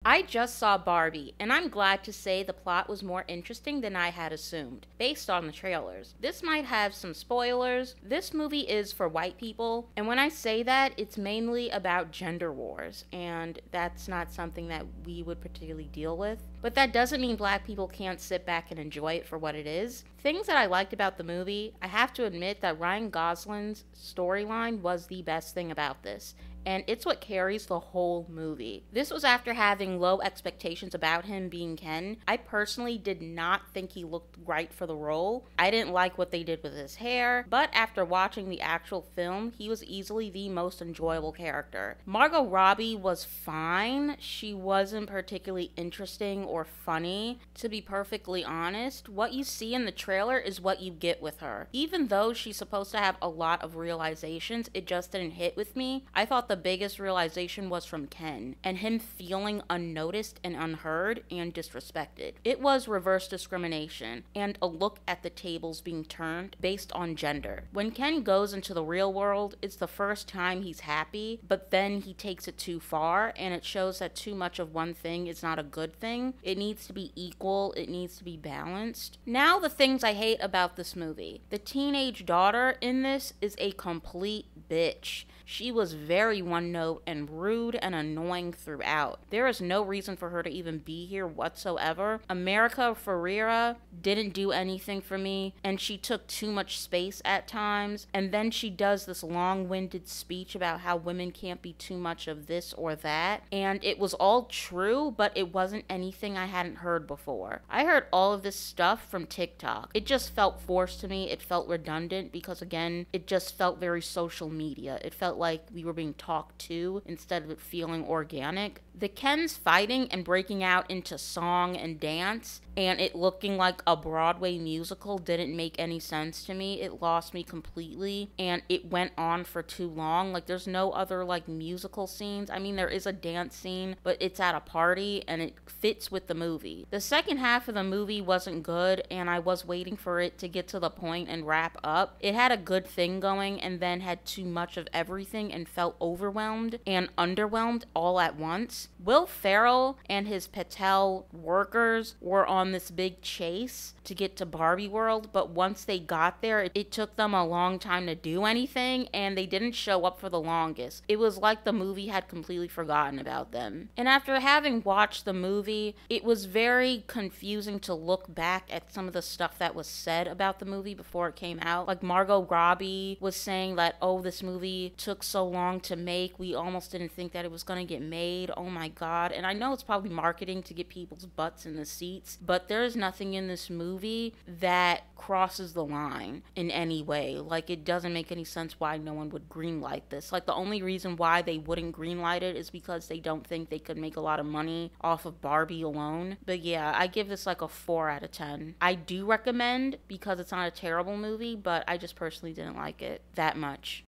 I just saw Barbie, and I'm glad to say the plot was more interesting than I had assumed, based on the trailers. This might have some spoilers. This movie is for white people, and when I say that, it's mainly about gender wars, and that's not something that we would particularly deal with. But that doesn't mean black people can't sit back and enjoy it for what it is. Things that I liked about the movie, I have to admit that Ryan Gosling's storyline was the best thing about this, and it's what carries the whole movie. This was after having low expectations about him being Ken. I personally did not think he looked right for the role. I didn't like what they did with his hair, but after watching the actual film, he was easily the most enjoyable character. Margot Robbie was fine. She wasn't particularly interesting or funny. To be perfectly honest, what you see in the trailer is what you get with her. Even though she's supposed to have a lot of realizations, it just didn't hit with me. I thought the biggest realization was from Ken, and him feeling unnoticed and unheard and disrespected. It was reverse discrimination, and a look at the tables being turned based on gender. When Ken goes into the real world, it's the first time he's happy, but then he takes it too far, and it shows that too much of one thing is not a good thing. It needs to be equal, it needs to be balanced. Now the things I hate about this movie. The teenage daughter in this is a complete bitch. She was very one note and rude and annoying throughout. There is no reason for her to even be here whatsoever. America Ferrera didn't do anything for me, and she took too much space at times. And then she does this long-winded speech about how women can't be too much of this or that. And it was all true, but it wasn't anything I hadn't heard before. I heard all of this stuff from TikTok. It just felt forced to me. It felt redundant because, again, it just felt very social media. It felt like we were being talked to instead of it feeling organic. The Kens fighting and breaking out into song and dance and it looking like a Broadway musical didn't make any sense to me. It lost me completely, and it went on for too long. Like, there's no other like musical scenes. I mean, there is a dance scene, but it's at a party and it fits with the movie. The second half of the movie wasn't good, and I was waiting for it to get to the point and wrap up. It had a good thing going and then had too much of everything and felt overwhelmed and underwhelmed all at once. Will Ferrell and his Patel workers were on this big chase to get to Barbie World, but once they got there, it took them a long time to do anything, and they didn't show up for the longest. It was like the movie had completely forgotten about them. And after having watched the movie, it was very confusing to look back at some of the stuff that was said about the movie before it came out. Like, Margot Robbie was saying that, oh, this movie took so long to make, we almost didn't think that it was going to get made. Oh my god. And I know it's probably marketing to get people's butts in the seats, but there is nothing in this movie that crosses the line in any way. Like, it doesn't make any sense why no one would greenlight this. Like, the only reason why they wouldn't greenlight it is because they don't think they could make a lot of money off of Barbie alone. But yeah, I give this like a 4 out of 10. I do recommend, because it's not a terrible movie, but I just personally didn't like it that much.